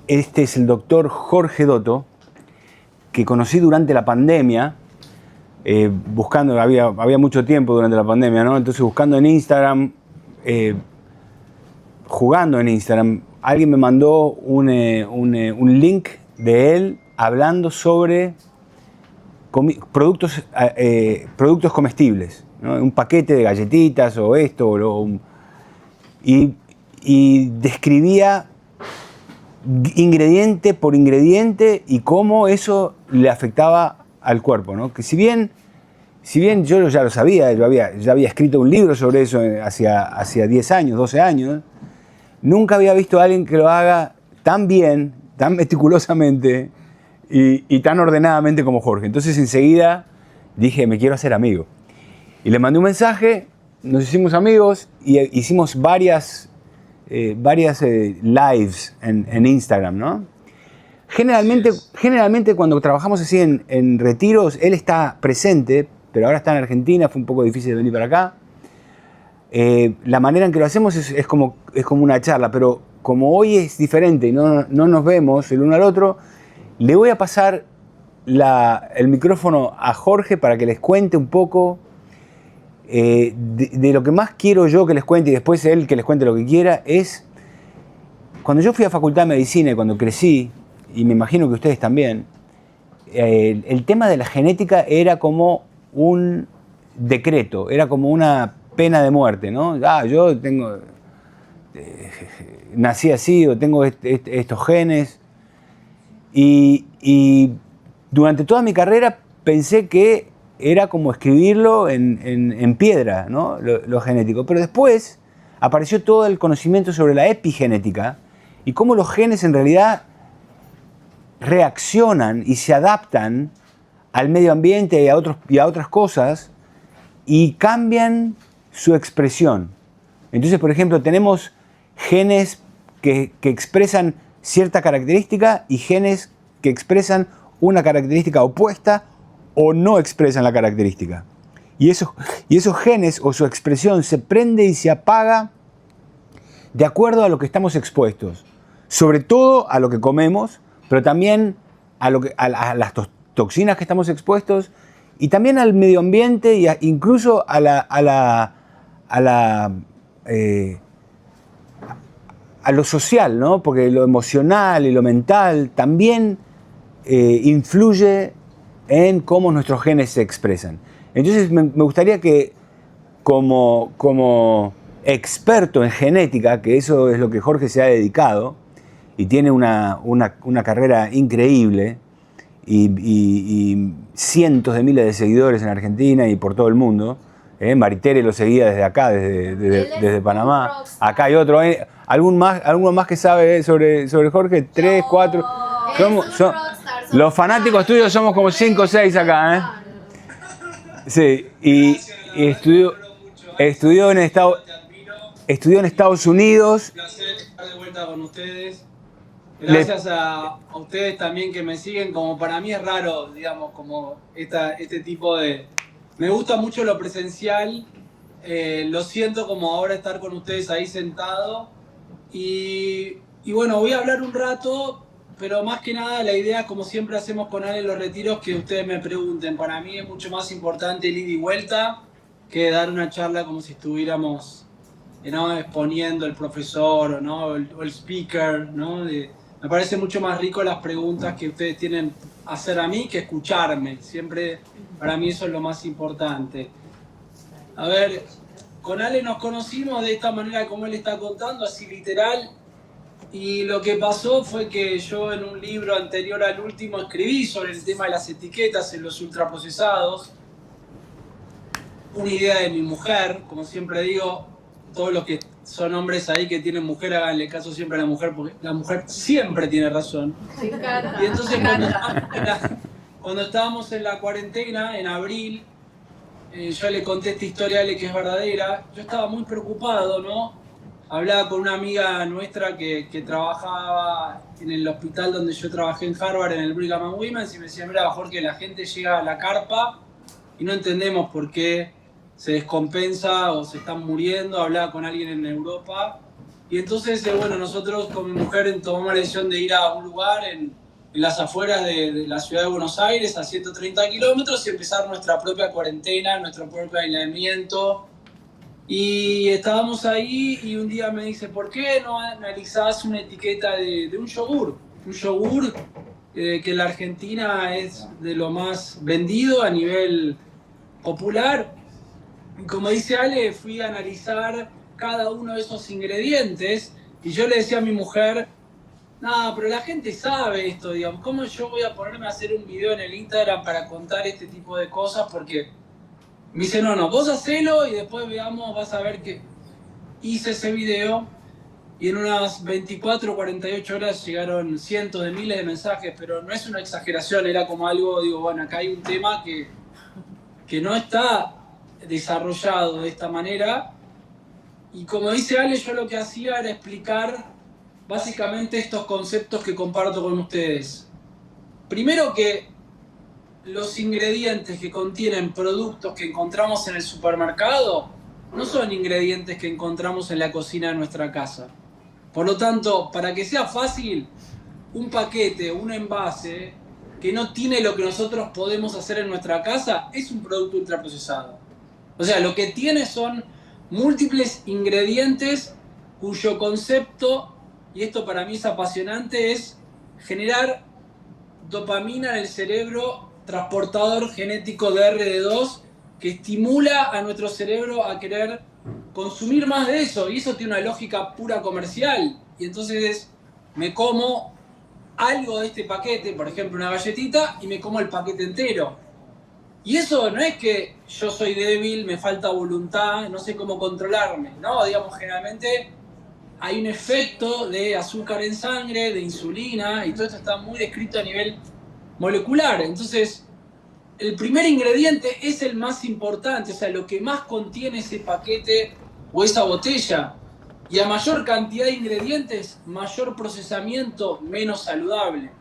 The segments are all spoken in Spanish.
Este es el doctor Jorge Dotto, que conocí durante la pandemia, buscando, había mucho tiempo durante la pandemia, ¿no? Entonces buscando en Instagram, jugando en Instagram, alguien me mandó un link de él hablando sobre productos comestibles, ¿no? Un paquete de galletitas o esto, y describía ingrediente por ingrediente y cómo eso le afectaba al cuerpo, ¿no? Que si bien yo ya lo sabía, ya había escrito un libro sobre eso hacia 10 años, 12 años, nunca había visto a alguien que lo haga tan bien, tan meticulosamente y tan ordenadamente como Jorge. Entonces enseguida dije, me quiero hacer amigo. Y le mandé un mensaje, nos hicimos amigos y hicimos varias lives en Instagram, ¿no? Generalmente cuando trabajamos así en retiros, él está presente, pero ahora está en Argentina, fue un poco difícil de venir para acá. La manera en que lo hacemos es como una charla, pero como hoy es diferente y no nos vemos el uno al otro, le voy a pasar el micrófono a Jorge para que les cuente un poco de lo que más quiero yo que les cuente y después él que les cuente lo que quiera. Es cuando yo fui a Facultad de Medicina y cuando crecí, y me imagino que ustedes también, el tema de la genética era como un decreto, era como una pena de muerte, ¿no? Yo nací así o tengo estos genes. Y durante toda mi carrera pensé que era como escribirlo en piedra, ¿no? Lo genético. Pero después apareció todo el conocimiento sobre la epigenética y cómo los genes en realidad reaccionan y se adaptan al medio ambiente y a otras cosas y cambian su expresión. Entonces, por ejemplo, tenemos genes que expresan cierta característica y genes que expresan una característica opuesta o no expresan la característica. Y esos genes o su expresión se prende y se apaga de acuerdo a lo que estamos expuestos. Sobre todo a lo que comemos, pero también a las toxinas que estamos expuestos y también al medio ambiente e incluso a lo social, ¿no? Porque lo emocional y lo mental también influye en cómo nuestros genes se expresan. Entonces me gustaría que como experto en genética, que eso es lo que Jorge se ha dedicado y tiene una carrera increíble y cientos de miles de seguidores en Argentina y por todo el mundo. Maritere lo seguía desde acá, desde Panamá. Acá hay otro. ¿Alguno más que sabe sobre Jorge? 3, 4. Los fanáticos tuyos somos como 5 o 6 acá, Sí, y estudió en Estados Unidos. Un placer estar de vuelta con ustedes. Gracias a ustedes también que me siguen. Como para mí es raro, digamos, como este tipo de... Me gusta mucho lo presencial. Lo siento como ahora estar con ustedes ahí sentado. Y bueno, voy a hablar un rato, pero más que nada la idea, como siempre hacemos con Ale en los retiros, que ustedes me pregunten. Para mí es mucho más importante el ida y vuelta que dar una charla como si estuviéramos, ¿no?, exponiendo el profesor o el speaker, ¿no? Me parece mucho más rico las preguntas que ustedes tienen a hacer a mí que escucharme. Siempre para mí eso es lo más importante. A ver, con Ale nos conocimos de esta manera como él está contando, así literal. Y lo que pasó fue que yo en un libro anterior al último escribí sobre el tema de las etiquetas en los ultraprocesados. Una idea de mi mujer, como siempre digo, todos los que son hombres ahí que tienen mujer, háganle caso siempre a la mujer, porque la mujer siempre tiene razón. Y entonces cuando estábamos en la cuarentena, en abril, yo le conté esta historia a Ale que es verdadera, yo estaba muy preocupado, ¿no? Hablaba con una amiga nuestra que trabajaba en el hospital donde yo trabajé en Harvard, en el Brigham and Women's, y me decía, mira, Jorge, la gente llega a la carpa y no entendemos por qué se descompensa o se están muriendo. Hablaba con alguien en Europa. Y entonces, bueno, nosotros con mi mujer tomamos la decisión de ir a un lugar en las afueras de la ciudad de Buenos Aires, a 130 kilómetros, y empezar nuestra propia cuarentena, nuestro propio aislamiento. Y estábamos ahí y un día me dice, ¿por qué no analizás una etiqueta de un yogur? Un yogur que en la Argentina es de lo más vendido a nivel popular. Y como dice Ale, fui a analizar cada uno de esos ingredientes y yo le decía a mi mujer, no, pero la gente sabe esto, digamos, ¿cómo yo voy a ponerme a hacer un video en el Instagram para contar este tipo de cosas? Porque me dice, no, vos hacelo y después veamos, vas a ver que hice ese video y en unas 24 o 48 horas llegaron cientos de miles de mensajes, pero no es una exageración, era como algo, digo, bueno, acá hay un tema que no está desarrollado de esta manera. Y como dice Ale, yo lo que hacía era explicar básicamente estos conceptos que comparto con ustedes. Primero, que los ingredientes que contienen productos que encontramos en el supermercado no son ingredientes que encontramos en la cocina de nuestra casa. Por lo tanto, para que sea fácil, un paquete, un envase que no tiene lo que nosotros podemos hacer en nuestra casa es un producto ultraprocesado. O sea, lo que tiene son múltiples ingredientes cuyo concepto, y esto para mí es apasionante, es generar dopamina en el cerebro transportador genético de RD2 que estimula a nuestro cerebro a querer consumir más de eso. Y eso tiene una lógica pura comercial. Y entonces me como algo de este paquete, por ejemplo una galletita, y me como el paquete entero. Y eso no es que yo soy débil, me falta voluntad, no sé cómo controlarme, ¿no? Digamos, generalmente hay un efecto de azúcar en sangre, de insulina, y todo esto está muy descrito a nivel molecular. Entonces, el primer ingrediente es el más importante, o sea, lo que más contiene ese paquete o esa botella. Y a mayor cantidad de ingredientes, mayor procesamiento, menos saludable.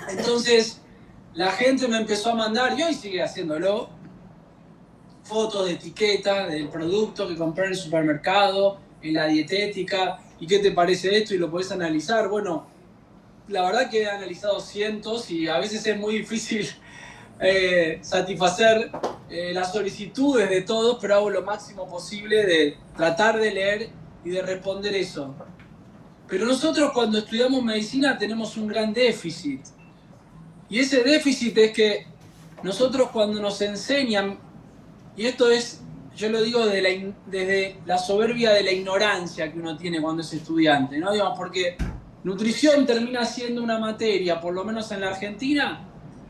Entonces, la gente me empezó a mandar, y hoy sigue haciéndolo, fotos de etiqueta del producto que compré en el supermercado, en la dietética, y qué te parece esto, y lo podés analizar. Bueno, la verdad que he analizado cientos y a veces es muy difícil satisfacer las solicitudes de todos, pero hago lo máximo posible de tratar de leer y de responder eso. Pero nosotros cuando estudiamos medicina tenemos un gran déficit. Y ese déficit es que nosotros cuando nos enseñan, y esto es, yo lo digo desde la soberbia de la ignorancia que uno tiene cuando es estudiante, ¿no? Digamos, porque nutrición termina siendo una materia, por lo menos en la Argentina,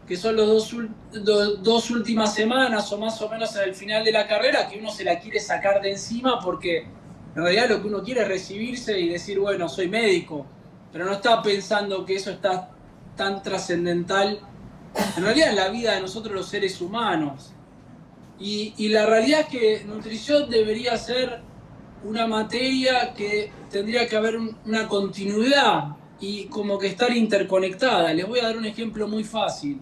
que son los dos últimas semanas o más o menos en el final de la carrera, que uno se la quiere sacar de encima porque en realidad lo que uno quiere es recibirse y decir, bueno, soy médico, pero no está pensando que eso está tan trascendental en realidad en la vida de nosotros los seres humanos. Y la realidad es que nutrición debería ser una materia que tendría que haber una continuidad y como que estar interconectada. Les voy a dar un ejemplo muy fácil.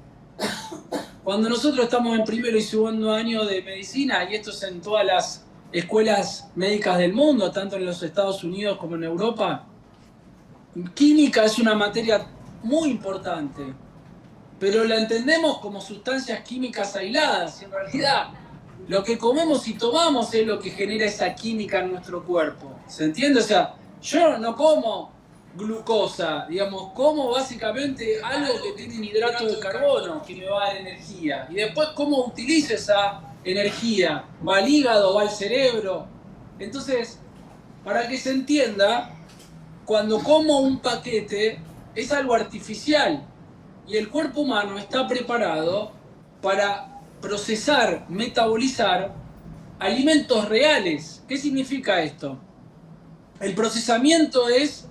Cuando nosotros estamos en primero y segundo año de medicina, y esto es en todas las escuelas médicas del mundo, tanto en los Estados Unidos como en Europa, química es una materia muy importante, pero la entendemos como sustancias químicas aisladas. En realidad, lo que comemos y tomamos es lo que genera esa química en nuestro cuerpo. ¿Se entiende? O sea, yo no como glucosa, digamos, como básicamente algo que tiene hidrato de carbono que me va a dar energía. Y después, ¿cómo utilizo esa energía? ¿Va al hígado, va al cerebro? Entonces, para que se entienda, cuando como un paquete es algo artificial y el cuerpo humano está preparado para procesar, metabolizar alimentos reales. ¿Qué significa esto? El procesamiento es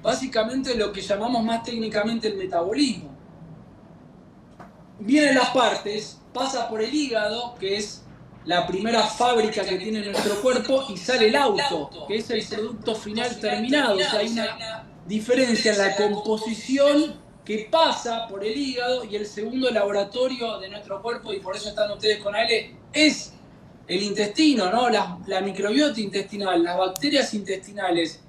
básicamente lo que llamamos más técnicamente el metabolismo. Vienen las partes pasa por el hígado, que es la primera fábrica que tiene nuestro cuerpo, y sale el auto, que es el producto final terminado. O sea, hay una diferencia en la composición que pasa por el hígado, y el segundo laboratorio de nuestro cuerpo, y por eso están ustedes con Ale, es el intestino, ¿no? La microbiota intestinal, las bacterias intestinales.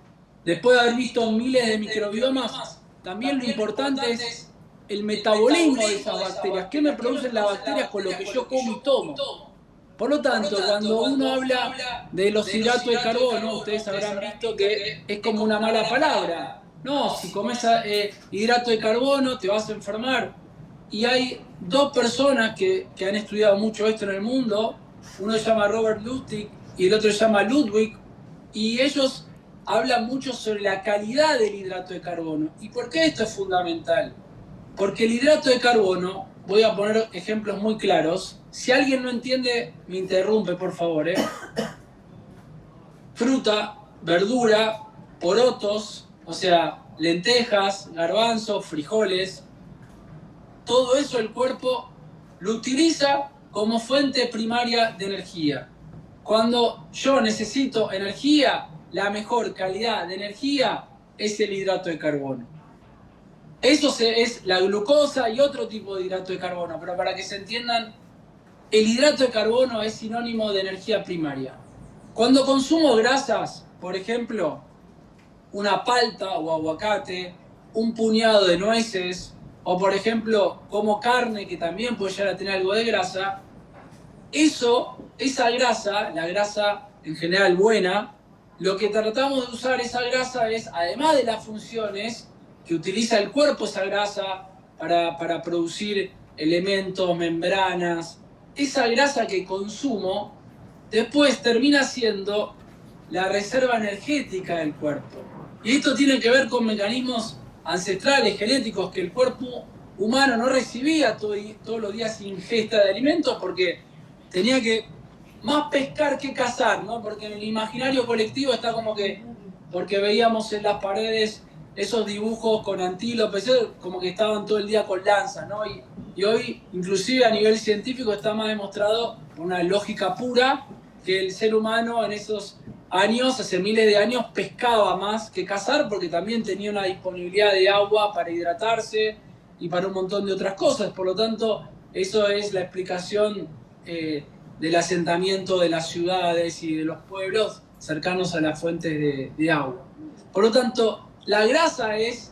Después de haber visto miles de microbiomas, también lo importante es el metabolismo de esas bacterias. ¿Qué me producen las bacterias con lo que yo como y tomo? Por lo tanto, cuando uno habla de los hidratos de carbono, ustedes habrán visto que es como una mala palabra. No, si comes hidrato de carbono te vas a enfermar. Y hay dos personas que han estudiado mucho esto en el mundo. Uno se llama Robert Lustig y el otro se llama Ludwig. Y ellos hablan mucho sobre la calidad del hidrato de carbono. ¿Y por qué esto es fundamental? Porque el hidrato de carbono, voy a poner ejemplos muy claros. Si alguien no entiende, me interrumpe, por favor. Fruta, verdura, porotos, o sea, lentejas, garbanzos, frijoles. Todo eso el cuerpo lo utiliza como fuente primaria de energía. Cuando yo necesito energía, la mejor calidad de energía es el hidrato de carbono. Eso es la glucosa y otro tipo de hidrato de carbono, pero para que se entiendan, el hidrato de carbono es sinónimo de energía primaria. Cuando consumo grasas, por ejemplo, una palta o aguacate, un puñado de nueces, o por ejemplo, como carne que también puede llegar a tener algo de grasa, esa grasa, la grasa en general buena, lo que tratamos de usar esa grasa es, además de las funciones que utiliza el cuerpo esa grasa para producir elementos, membranas, esa grasa que consumo después termina siendo la reserva energética del cuerpo. Y esto tiene que ver con mecanismos ancestrales, genéticos, que el cuerpo humano no recibía todos los días ingesta de alimentos porque tenía que más pescar que cazar, ¿no? Porque en el imaginario colectivo está como que, porque veíamos en las paredes esos dibujos con antílopes, como que estaban todo el día con lanzas, ¿no? Y hoy, inclusive a nivel científico, está más demostrado por una lógica pura que el ser humano en esos años, hace miles de años, pescaba más que cazar porque también tenía una disponibilidad de agua para hidratarse y para un montón de otras cosas. Por lo tanto, eso es la explicación del asentamiento de las ciudades y de los pueblos cercanos a las fuentes de agua. Por lo tanto, la grasa es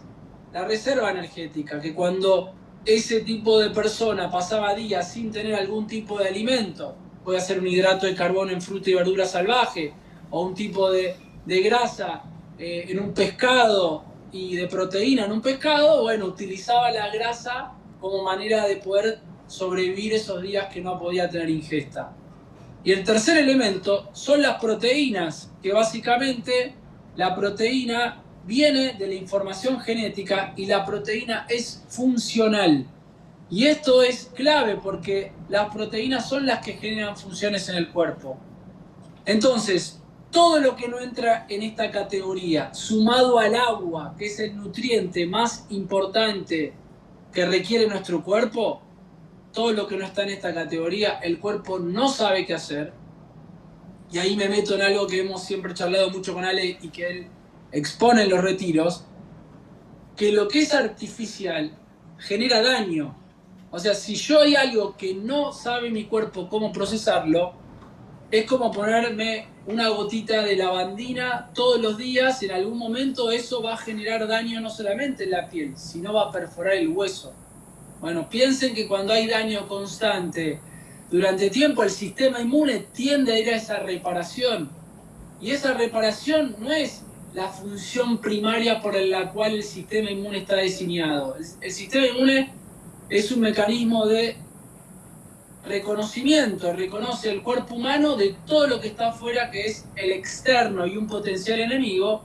la reserva energética, que cuando ese tipo de persona pasaba días sin tener algún tipo de alimento, puede ser un hidrato de carbono en fruta y verdura salvaje, o un tipo de grasa en un pescado y de proteína en un pescado, bueno, utilizaba la grasa como manera de poder sobrevivir esos días que no podía tener ingesta. Y el tercer elemento son las proteínas, que básicamente la proteína viene de la información genética y la proteína es funcional. Y esto es clave porque las proteínas son las que generan funciones en el cuerpo. Entonces, todo lo que no entra en esta categoría, sumado al agua, que es el nutriente más importante que requiere nuestro cuerpo, todo lo que no está en esta categoría, el cuerpo no sabe qué hacer. Y ahí me meto en algo que hemos siempre charlado mucho con Ale y que él expone en los retiros, que lo que es artificial genera daño. O sea, si yo hay algo que no sabe mi cuerpo cómo procesarlo, es como ponerme una gotita de lavandina todos los días. En algún momento eso va a generar daño no solamente en la piel, sino va a perforar el hueso. Bueno, piensen que cuando hay daño constante durante tiempo, el sistema inmune tiende a ir a esa reparación. Y esa reparación no es la función primaria por la cual el sistema inmune está diseñado. El sistema inmune es un mecanismo de reconocimiento, reconoce el cuerpo humano de todo lo que está afuera, que es el externo y un potencial enemigo,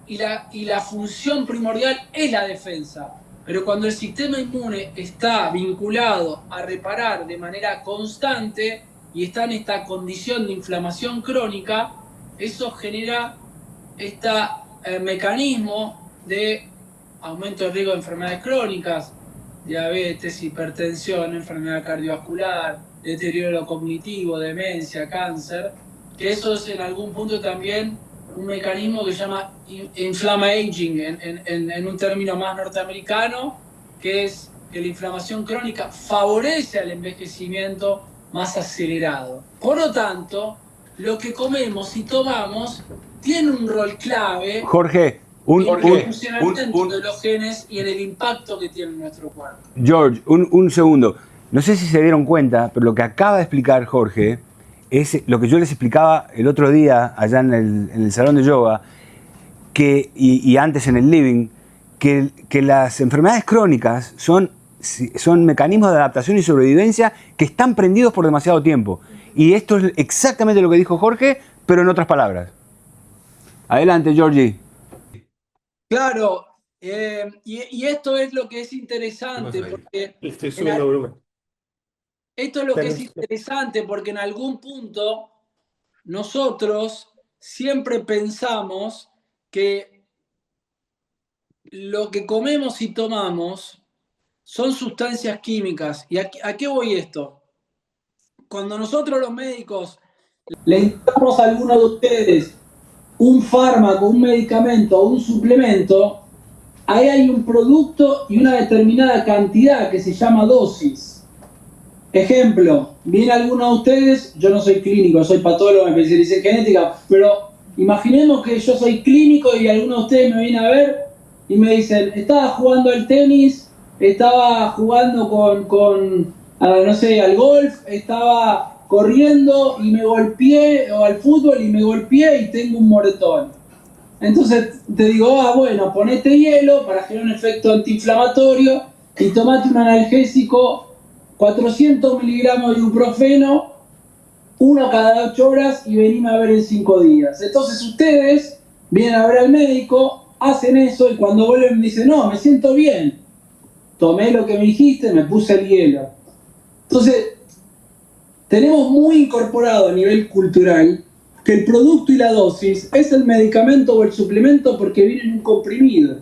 y la función primordial es la defensa. Pero cuando el sistema inmune está vinculado a reparar de manera constante y está en esta condición de inflamación crónica, eso genera este mecanismo de aumento de riesgo de enfermedades crónicas, diabetes, hipertensión, enfermedad cardiovascular, deterioro cognitivo, demencia, cáncer, que eso es en algún punto también un mecanismo que se llama inflammaging en un término más norteamericano, que es que la inflamación crónica favorece al envejecimiento más acelerado. Por lo tanto, lo que comemos y tomamos tiene un rol clave Jorge, en el funcionamiento de los genes y en el impacto que tiene en nuestro cuerpo. George, un segundo. No sé si se dieron cuenta, pero lo que acaba de explicar Jorge es lo que yo les explicaba el otro día allá en el salón de yoga y antes en el living, que las enfermedades crónicas son mecanismos de adaptación y sobrevivencia que están prendidos por demasiado tiempo. Y esto es exactamente lo que dijo Jorge, pero en otras palabras. Adelante, Georgie. Claro, y esto es lo que es interesante, porque estoy subiendo volumen. Esto es lo que es interesante, porque en algún punto nosotros siempre pensamos que lo que comemos y tomamos son sustancias químicas. ¿Y a qué voy esto? Cuando nosotros los médicos le indicamos a alguno de ustedes un fármaco, un medicamento o un suplemento, ahí hay un producto y una determinada cantidad que se llama dosis. Ejemplo, viene alguno de ustedes, yo no soy clínico, soy patólogo, me especialicé en genética, pero imaginemos que yo soy clínico y alguno de ustedes me viene a ver y me dicen, estaba jugando al tenis, estaba jugando no sé, al golf, estaba corriendo y me golpeé, o al fútbol y me golpeé y tengo un moretón. Entonces te digo, bueno, ponete hielo para generar un efecto antiinflamatorio y tomate un analgésico 400 miligramos de ibuprofeno, uno cada 8 horas y venime a ver en 5 días. Entonces ustedes vienen a ver al médico, hacen eso y cuando vuelven me dicen, no, me siento bien. Tomé lo que me dijiste, me puse el hielo. Entonces, tenemos muy incorporado a nivel cultural que el producto y la dosis es el medicamento o el suplemento porque viene en un comprimido.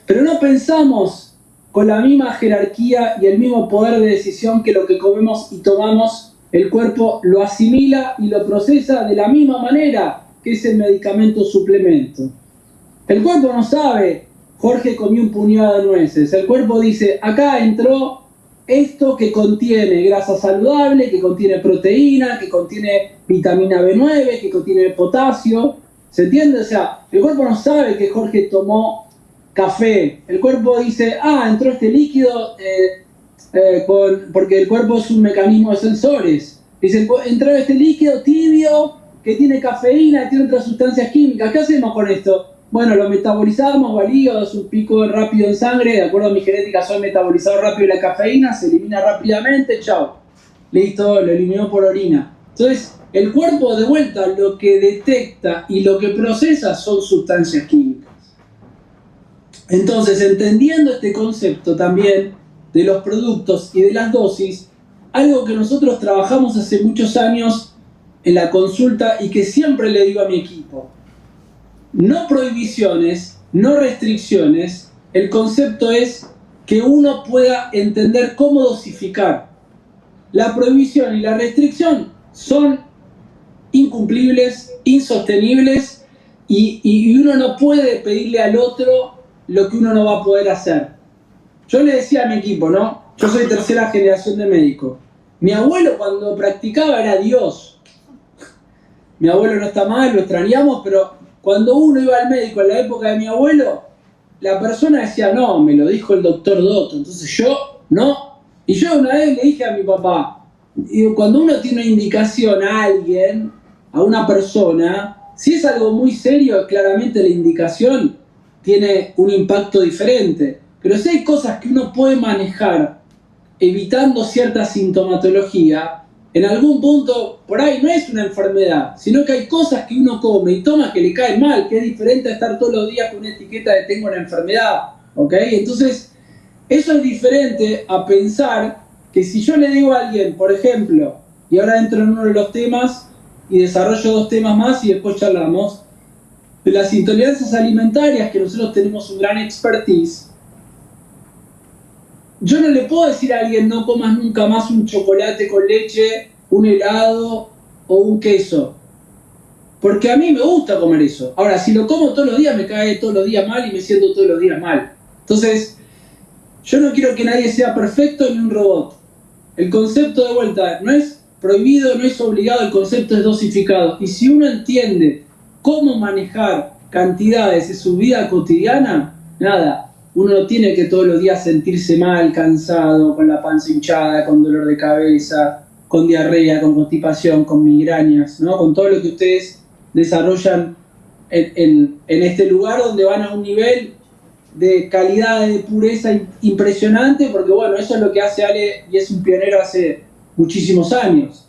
Pero no pensamos con la misma jerarquía y el mismo poder de decisión que lo que comemos y tomamos, el cuerpo lo asimila y lo procesa de la misma manera que ese medicamento o suplemento. El cuerpo no sabe, Jorge comió un puñado de nueces. El cuerpo dice, acá entró esto que contiene grasa saludable, que contiene proteína, que contiene vitamina B9, que contiene potasio. ¿Se entiende? O sea, el cuerpo no sabe que Jorge tomó café. El cuerpo dice, entró este líquido porque el cuerpo es un mecanismo de sensores. Dice, entró este líquido tibio que tiene cafeína, tiene otras sustancias químicas. ¿Qué hacemos con esto? Bueno, lo metabolizamos, va al hígado, es un pico rápido en sangre, de acuerdo a mi genética soy metabolizado rápido la cafeína, se elimina rápidamente, chao. Listo, lo eliminó por orina. Entonces, el cuerpo de vuelta lo que detecta y lo que procesa son sustancias químicas. Entonces, entendiendo este concepto también de los productos y de las dosis, algo que nosotros trabajamos hace muchos años en la consulta y que siempre le digo a mi equipo, no prohibiciones, no restricciones, el concepto es que uno pueda entender cómo dosificar. La prohibición y la restricción son incumplibles, insostenibles y uno no puede pedirle al otro lo que uno no va a poder hacer. Yo le decía a mi equipo, ¿no? Yo soy tercera generación de médico. Mi abuelo cuando practicaba era Dios. Mi abuelo no está mal, lo extrañamos, pero cuando uno iba al médico en la época de mi abuelo, la persona decía, no, me lo dijo el doctor Dotto, entonces yo, no. Y yo una vez le dije a mi papá, cuando uno tiene una indicación a alguien, a una persona, si es algo muy serio, claramente la indicación tiene un impacto diferente. Pero si hay cosas que uno puede manejar evitando cierta sintomatología, en algún punto, por ahí no es una enfermedad, sino que hay cosas que uno come y toma que le caen mal, que es diferente a estar todos los días con una etiqueta de tengo una enfermedad, ¿ok? Entonces, eso es diferente a pensar que si yo le digo a alguien, por ejemplo, y ahora entro en uno de los temas y desarrollo 2 temas más y después charlamos, de las intolerancias alimentarias, que nosotros tenemos un gran expertise. yo no le puedo decir a alguien no comas nunca más un chocolate con leche, un helado o un queso. Porque a mí me gusta comer eso. Ahora, si lo como todos los días, me cae todos los días mal y me siento todos los días mal. Entonces, yo no quiero que nadie sea perfecto ni un robot. El concepto de vuelta no es prohibido, no es obligado, el concepto es dosificado. Y si uno entiende cómo manejar cantidades en su vida cotidiana, nada, uno no tiene que todos los días sentirse mal, cansado, con la panza hinchada, con dolor de cabeza, con diarrea, con constipación, con migrañas, ¿no? Con todo lo que ustedes desarrollan en este lugar donde van a un nivel de calidad, de pureza impresionante, porque bueno, eso es lo que hace Ale y es un pionero hace muchísimos años.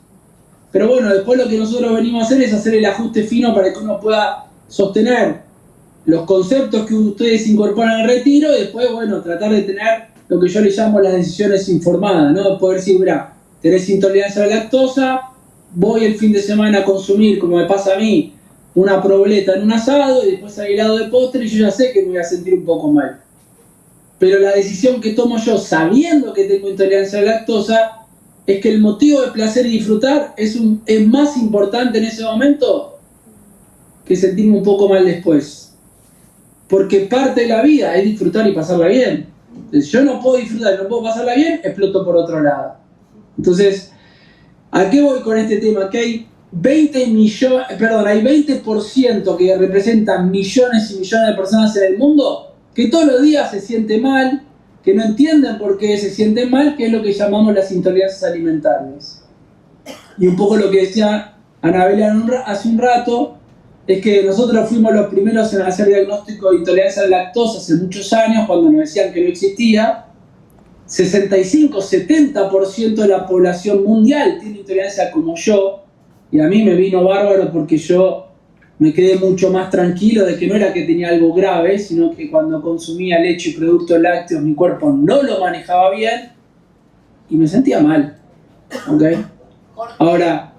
Pero bueno, después lo que nosotros venimos a hacer es hacer el ajuste fino para que uno pueda sostener los conceptos que ustedes incorporan al retiro y después, bueno, tratar de tener lo que yo le llamo las decisiones informadas, ¿no? Poder decir, mira, tenés intolerancia a la lactosa, voy el fin de semana a consumir, como me pasa a mí, una proboleta en un asado y después hay helado de postre y yo ya sé que me voy a sentir un poco mal. Pero la decisión que tomo yo, sabiendo que tengo intolerancia a la lactosa, es que el motivo de placer y disfrutar es más importante en ese momento que sentirme un poco mal después. Porque parte de la vida es disfrutar y pasarla bien. Entonces, yo no puedo disfrutar y no puedo pasarla bien, exploto por otro lado. Entonces, ¿a qué voy con este tema? Que hay 20% que representan millones y millones de personas en el mundo que todos los días se sienten mal, que no entienden por qué se sienten mal, que es lo que llamamos las intolerancias alimentarias. Y un poco lo que decía Anabela hace un rato, es que nosotros fuimos los primeros en hacer diagnóstico de intolerancia a la lactosa hace muchos años, cuando nos decían que no existía. 65-70% de la población mundial tiene intolerancia como yo, y a mí me vino bárbaro porque yo me quedé mucho más tranquilo de que no era que tenía algo grave, sino que cuando consumía leche y productos lácteos mi cuerpo no lo manejaba bien y me sentía mal. ¿Okay? Ahora,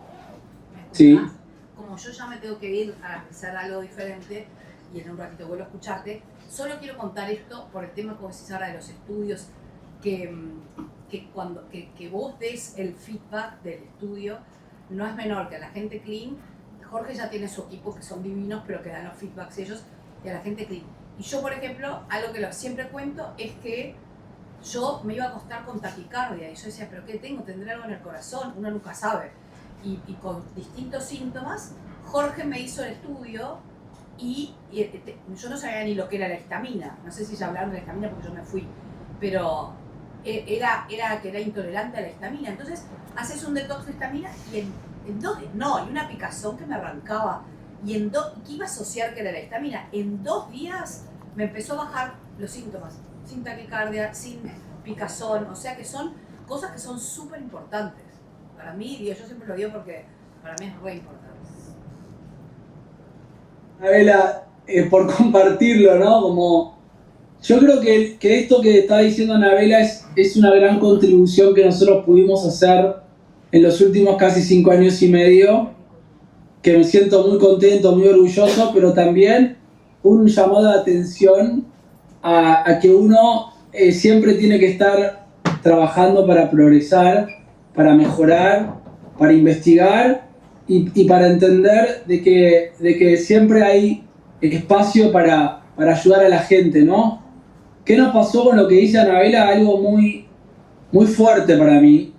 sí. Como yo ya me tengo que ir a empezar algo diferente y en un ratito vuelvo a escucharte, solo quiero contar esto por el tema que vos decís ahora de los estudios, que vos des el feedback del estudio no es menor que a la gente clean. Jorge ya tiene su equipo que son divinos, pero que dan los feedbacks ellos, y a la gente clean. Y yo, por ejemplo, algo que siempre cuento es que yo me iba a acostar con taquicardia y yo decía, ¿pero qué tengo? ¿Tendré algo en el corazón? Uno nunca sabe. Y con distintos síntomas, Jorge me hizo el estudio y yo no sabía ni lo que era la histamina. No sé si ya hablaron de la histamina porque yo me fui, pero era que era intolerante a la histamina. Entonces, haces un detox de histamina y y una picazón que me arrancaba. Y que iba a asociar que era la histamina. En 2 días me empezó a bajar los síntomas. Sin taquicardia, sin picazón. O sea que son cosas que son súper importantes. Para mí, yo siempre lo digo porque para mí es re importante. Anabela, por compartirlo, ¿no? Como yo creo que esto que está diciendo Anabela es una gran contribución que nosotros pudimos hacer en los últimos casi 5 años y medio, que me siento muy contento, muy orgulloso, pero también un llamado de atención a que uno siempre tiene que estar trabajando para progresar, para mejorar, para investigar y para entender de que siempre hay espacio para ayudar a la gente, ¿no? ¿Qué nos pasó con lo que dice Anabela? Algo muy, muy fuerte para mí.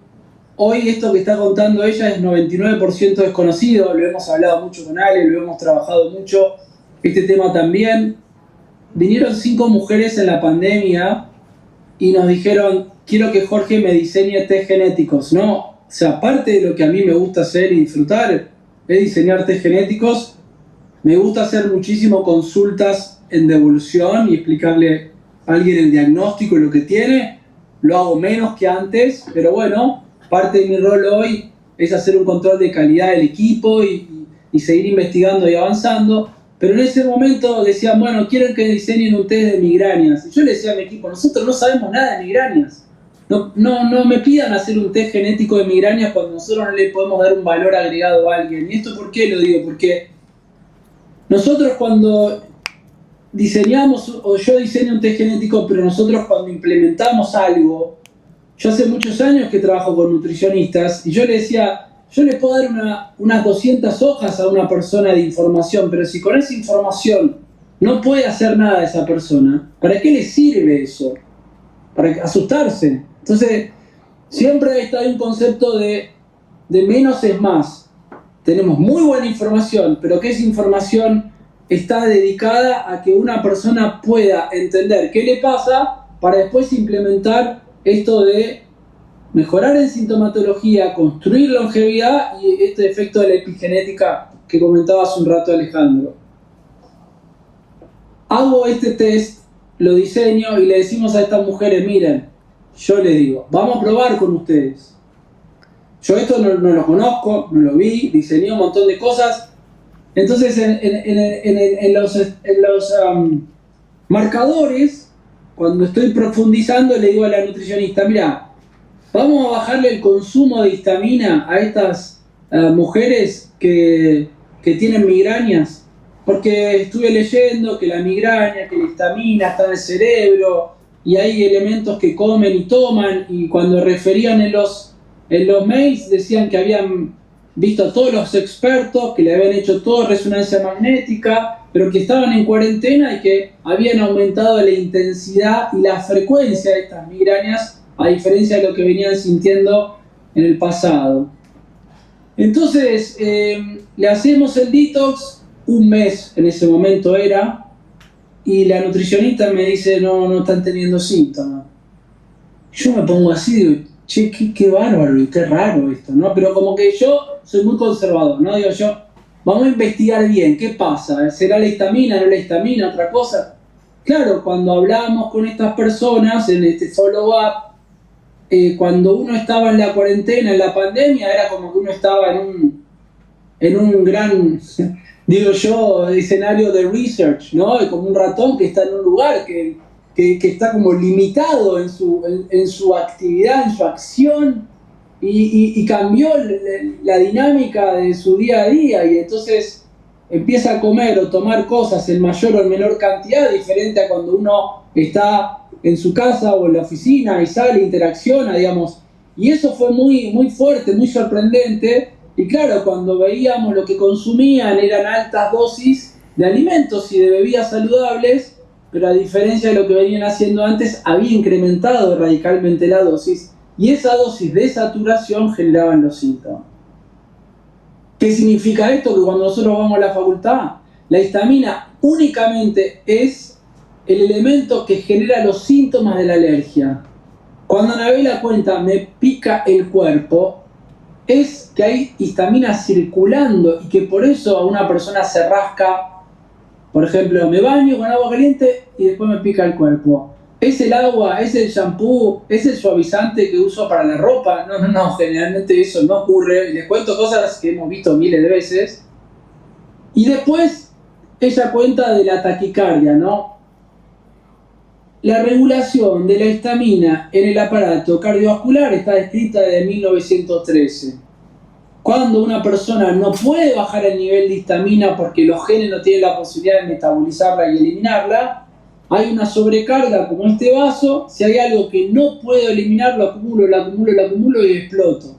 Hoy esto que está contando ella es 99% desconocido, lo hemos hablado mucho con Ale, lo hemos trabajado mucho, este tema también. Vinieron 5 mujeres en la pandemia y nos dijeron, quiero que Jorge me diseñe test genéticos, ¿no? O sea, aparte de lo que a mí me gusta hacer y disfrutar, es diseñar test genéticos. Me gusta hacer muchísimo consultas en devolución y explicarle a alguien el diagnóstico y lo que tiene. Lo hago menos que antes, pero bueno, parte de mi rol hoy es hacer un control de calidad del equipo y seguir investigando y avanzando. Pero en ese momento decían, bueno, quieren que diseñen un test de migrañas. Y yo le decía a mi equipo, nosotros no sabemos nada de migrañas. No me pidan hacer un test genético de migrañas cuando nosotros no le podemos dar un valor agregado a alguien. ¿Y esto por qué lo digo? Porque nosotros cuando diseñamos, o yo diseño un test genético, pero nosotros cuando implementamos algo, yo hace muchos años que trabajo con nutricionistas y yo le decía, yo le puedo dar unas 200 hojas a una persona de información, pero si con esa información no puede hacer nada esa persona, ¿para qué le sirve eso? Para asustarse. Entonces, siempre está un concepto de menos es más. Tenemos muy buena información, pero que esa información está dedicada a que una persona pueda entender qué le pasa para después implementar esto de mejorar en sintomatología, construir longevidad y este efecto de la epigenética que comentaba hace un rato Alejandro. Hago este test, lo diseño y le decimos a estas mujeres, miren, yo les digo, vamos a probar con ustedes. Yo esto no lo conozco, no lo vi, diseñé un montón de cosas. Entonces en los marcadores, cuando estoy profundizando, le digo a la nutricionista, mira, vamos a bajarle el consumo de histamina a estas mujeres que tienen migrañas, porque estuve leyendo que la migraña, que la histamina está en el cerebro, y hay elementos que comen y toman, y cuando referían en los mails decían que habían visto a todos los expertos, que le habían hecho toda resonancia magnética, pero que estaban en cuarentena y que habían aumentado la intensidad y la frecuencia de estas migrañas, a diferencia de lo que venían sintiendo en el pasado. Entonces, le hacemos el detox, un mes en ese momento era, y la nutricionista me dice, no están teniendo síntomas. Yo me pongo así, digo, che, qué bárbaro y qué raro esto, ¿no? Pero como que yo soy muy conservador, ¿no? Digo yo, vamos a investigar bien, ¿qué pasa? ¿Será la histamina, no la histamina, otra cosa? Claro, cuando hablamos con estas personas en este follow-up, cuando uno estaba en la cuarentena, en la pandemia, era como que uno estaba en un gran, digo yo, escenario de research, ¿no? Como un ratón que está en un lugar que está como limitado en su actividad, en su acción, y cambió la dinámica de su día a día, y entonces empieza a comer o tomar cosas en mayor o en menor cantidad, diferente a cuando uno está en su casa o en la oficina y sale, interacciona, digamos. Y eso fue muy, muy fuerte, muy sorprendente. Y claro, cuando veíamos lo que consumían eran altas dosis de alimentos y de bebidas saludables, pero a diferencia de lo que venían haciendo antes, había incrementado radicalmente la dosis, y esa dosis de saturación generaban los síntomas. ¿Qué significa esto? Que cuando nosotros vamos a la facultad, la histamina únicamente es el elemento que genera los síntomas de la alergia. Cuando Anabela cuenta, me pica el cuerpo, es que hay histamina circulando y que por eso a una persona se rasca. Por ejemplo, me baño con agua caliente y después me pica el cuerpo. ¿Es el agua, es el shampoo, es el suavizante que uso para la ropa? No, generalmente eso no ocurre. Les cuento cosas que hemos visto miles de veces. Y después ella cuenta de la taquicardia, ¿no? La regulación de la histamina en el aparato cardiovascular está descrita desde 1913. Cuando una persona no puede bajar el nivel de histamina porque los genes no tienen la posibilidad de metabolizarla y eliminarla, hay una sobrecarga como este vaso. Si hay algo que no puedo eliminar, lo acumulo y exploto.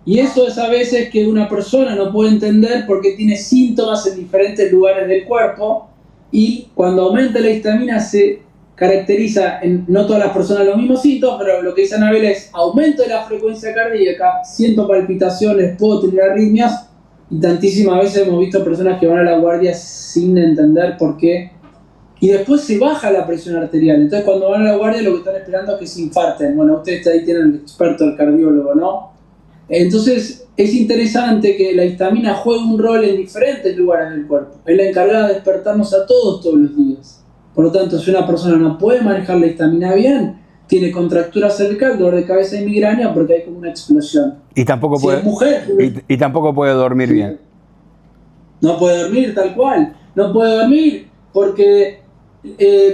Y eso es a veces que una persona no puede entender porque tiene síntomas en diferentes lugares del cuerpo, y cuando aumenta la histamina se caracteriza en no todas las personas los mismos síntomas, pero lo que dice Anabela es aumento de la frecuencia cardíaca, siento palpitaciones, puedo tener arritmias, y tantísimas veces hemos visto personas que van a la guardia sin entender por qué, y después se baja la presión arterial. Entonces cuando van a la guardia lo que están esperando es que se infarten. Bueno, ustedes ahí tienen el experto, el cardiólogo, ¿no? Entonces es interesante que la histamina juegue un rol en diferentes lugares del cuerpo. Es la encargada de despertarnos a todos los días. Por lo tanto, si una persona no puede manejar la histamina bien, tiene contractura cervical, dolor de cabeza y migraña porque hay como una explosión. Y tampoco si puede, es mujer, y tampoco puede dormir bien. No puede dormir, tal cual. No puede dormir porque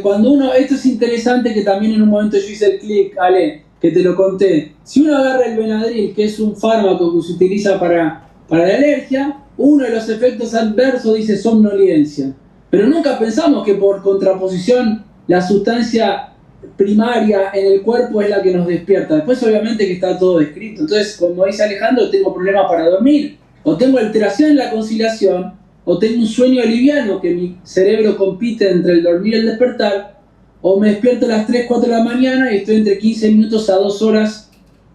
cuando uno... Esto es interesante, que también en un momento yo hice el clic, Ale, que te lo conté. Si uno agarra el Benadryl, que es un fármaco que se utiliza para la alergia, uno de los efectos adversos dice somnolencia. Pero nunca pensamos que por contraposición la sustancia primaria en el cuerpo es la que nos despierta. Después obviamente que está todo descrito. Entonces, como dice Alejandro, tengo problemas para dormir, o tengo alteración en la conciliación, o tengo un sueño liviano que mi cerebro compite entre el dormir y el despertar, o me despierto a las 3, 4 de la mañana y estoy entre 15 minutos a 2 horas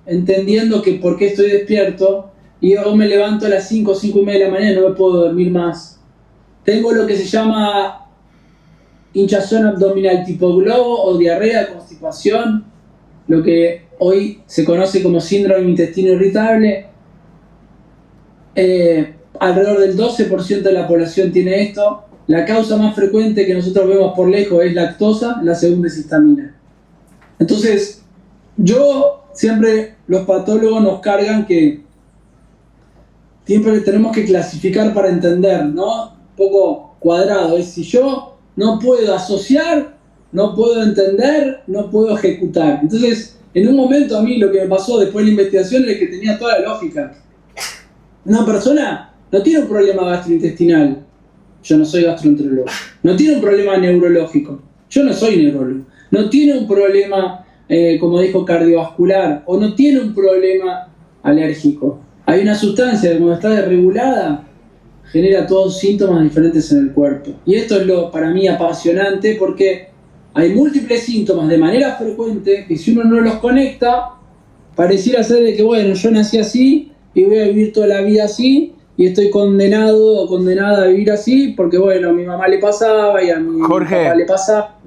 entendiendo que por qué estoy despierto, y luego me levanto a las 5, 5 y media de la mañana y no me puedo dormir más. Tengo lo que se llama hinchazón abdominal tipo globo o diarrea, constipación, lo que hoy se conoce como síndrome de intestino irritable. Alrededor del 12% de la población tiene esto. La causa más frecuente que nosotros vemos por lejos es lactosa, la segunda es histamina. Entonces, siempre los patólogos nos cargan que siempre tenemos que clasificar para entender, ¿no? Un poco cuadrado, es si yo no puedo asociar, no puedo entender, no puedo ejecutar. Entonces, en un momento a mí lo que me pasó después de la investigación es que tenía toda la lógica. Una persona no tiene un problema gastrointestinal, yo no soy gastroenterólogo. No tiene un problema neurológico, yo no soy neurólogo. No tiene un problema, como dijo, cardiovascular, o no tiene un problema alérgico. Hay una sustancia que cuando está desregulada genera todos síntomas diferentes en el cuerpo. Y esto es para mí apasionante, porque hay múltiples síntomas de manera frecuente que si uno no los conecta, pareciera ser de que, bueno, yo nací así y voy a vivir toda la vida así y estoy condenado o condenada a vivir así porque, bueno, a mi mamá le pasaba y a mi papá le pasaba.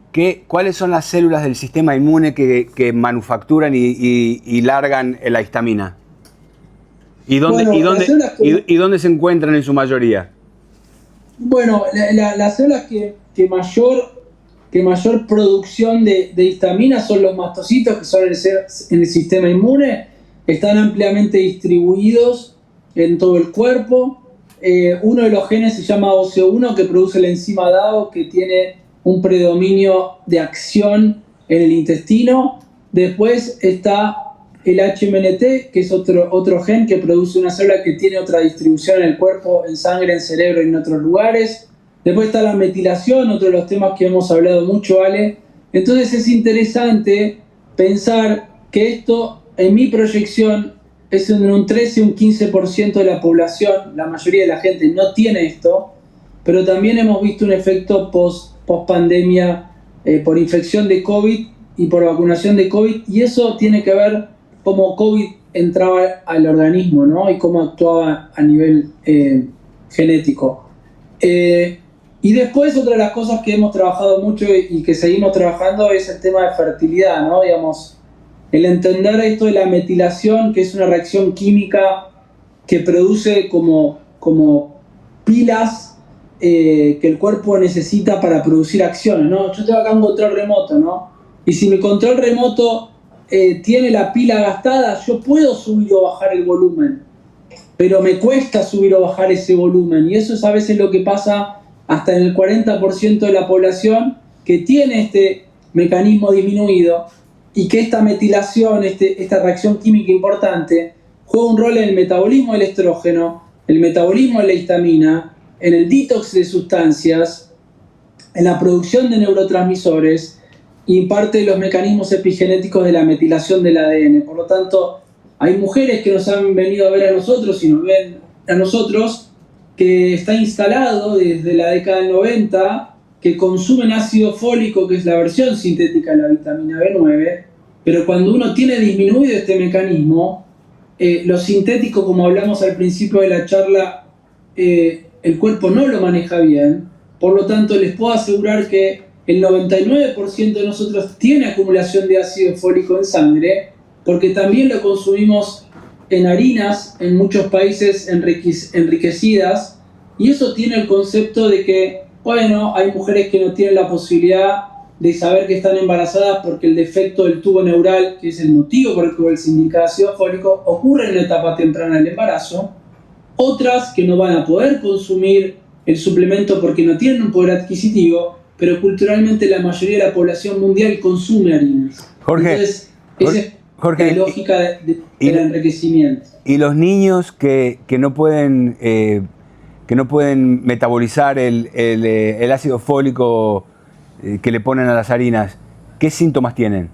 ¿Cuáles son las células del sistema inmune que manufacturan y largan la histamina? ¿Y dónde se encuentran en su mayoría? Bueno, las células que mayor producción de histamina son los mastocitos, que son en el sistema inmune, están ampliamente distribuidos en todo el cuerpo. Uno de los genes se llama OCO1, que produce la enzima DAO, que tiene un predominio de acción en el intestino. Después está el HMNT, que es otro gen que produce una célula que tiene otra distribución en el cuerpo, en sangre, en cerebro y en otros lugares. Después está la metilación, otro de los temas que hemos hablado mucho, Ale. Entonces es interesante pensar que esto, en mi proyección, es en un 13 o un 15% de la población. La mayoría de la gente no tiene esto, pero también hemos visto un efecto post-pandemia por infección de COVID y por vacunación de COVID, y eso tiene que ver cómo COVID entraba al organismo, ¿no? Y cómo actuaba a nivel genético. Y después otra de las cosas que hemos trabajado mucho y que seguimos trabajando es el tema de fertilidad, ¿no? Digamos, el entender esto de la metilación, que es una reacción química que produce como pilas que el cuerpo necesita para producir acciones, ¿no? Yo tengo acá un control remoto, ¿no? Y si mi control remoto tiene la pila gastada, yo puedo subir o bajar el volumen, pero me cuesta subir o bajar ese volumen, y eso es a veces lo que pasa hasta en el 40% de la población que tiene este mecanismo disminuido, y que esta metilación, esta reacción química importante, juega un rol en el metabolismo del estrógeno, el metabolismo de la histamina, en el detox de sustancias, en la producción de neurotransmisores y parte de los mecanismos epigenéticos de la metilación del ADN. Por lo tanto, hay mujeres que nos han venido a ver a nosotros y nos ven a nosotros, que está instalado desde la década del 90, que consumen ácido fólico, que es la versión sintética de la vitamina B9, pero cuando uno tiene disminuido este mecanismo, lo sintético, como hablamos al principio de la charla, el cuerpo no lo maneja bien. Por lo tanto, les puedo asegurar que el 99% de nosotros tiene acumulación de ácido fólico en sangre, porque también lo consumimos en harinas, en muchos países enriquecidas, y eso tiene el concepto de que, bueno, hay mujeres que no tienen la posibilidad de saber que están embarazadas porque el defecto del tubo neural, que es el motivo por el cual se indica ácido fólico, ocurre en la etapa temprana del embarazo. Otras que no van a poder consumir el suplemento porque no tienen un poder adquisitivo, pero culturalmente la mayoría de la población mundial consume harinas. Entonces, esa es la lógica del enriquecimiento. Y los niños que no pueden metabolizar el ácido fólico que le ponen a las harinas, ¿Qué síntomas tienen?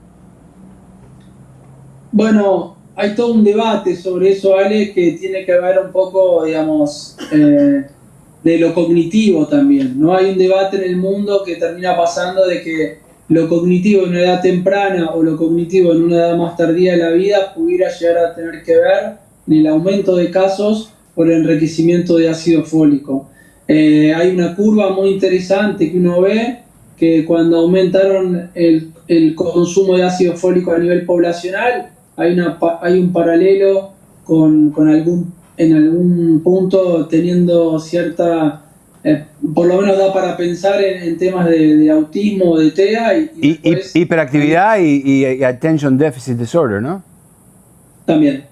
Bueno, hay todo un debate sobre eso, Ale, que tiene que ver un poco, digamos, de lo cognitivo también, ¿no? Hay un debate en el mundo que termina pasando de que lo cognitivo en una edad temprana o lo cognitivo en una edad más tardía de la vida pudiera llegar a tener que ver en el aumento de casos por el enriquecimiento de ácido fólico. Hay una curva muy interesante que uno ve que cuando aumentaron el consumo de ácido fólico a nivel poblacional, hay un paralelo en algún punto teniendo cierta, por lo menos da para pensar en temas de autismo o de TEA. Hiperactividad y Attention Deficit Disorder, ¿no? También.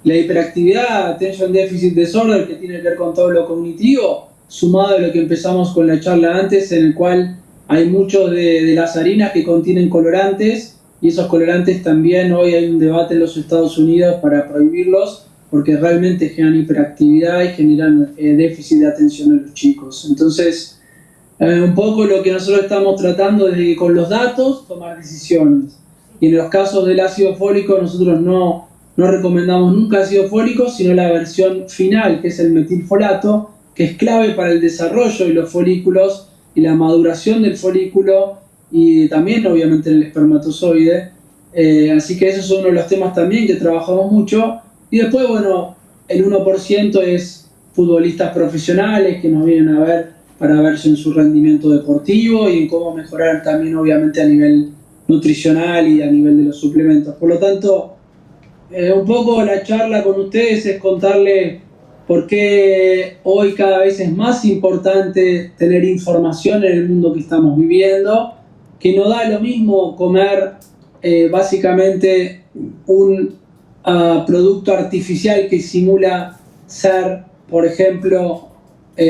La hiperactividad, Attention Deficit Disorder, que tiene que ver con todo lo cognitivo, sumado a lo que empezamos con la charla antes, en el cual hay muchos de las harinas que contienen colorantes, y esos colorantes también hoy hay un debate en los Estados Unidos para prohibirlos, porque realmente generan hiperactividad y generan déficit de atención en los chicos. Entonces, un poco lo que nosotros estamos tratando es de con los datos tomar decisiones. Y en los casos del ácido fólico nosotros no recomendamos nunca ácido fólico, sino la versión final, que es el metilfolato, que es clave para el desarrollo de los folículos y la maduración del folículo y también obviamente en el espermatozoide. Así que esos son uno de los temas también que trabajamos mucho. Y después, bueno, el 1% es futbolistas profesionales que nos vienen a ver para verse en su rendimiento deportivo y en cómo mejorar también obviamente a nivel nutricional y a nivel de los suplementos. Por lo tanto, un poco la charla con ustedes es contarle por qué hoy cada vez es más importante tener información en el mundo que estamos viviendo, que no da lo mismo comer básicamente un producto artificial que simula ser, por ejemplo,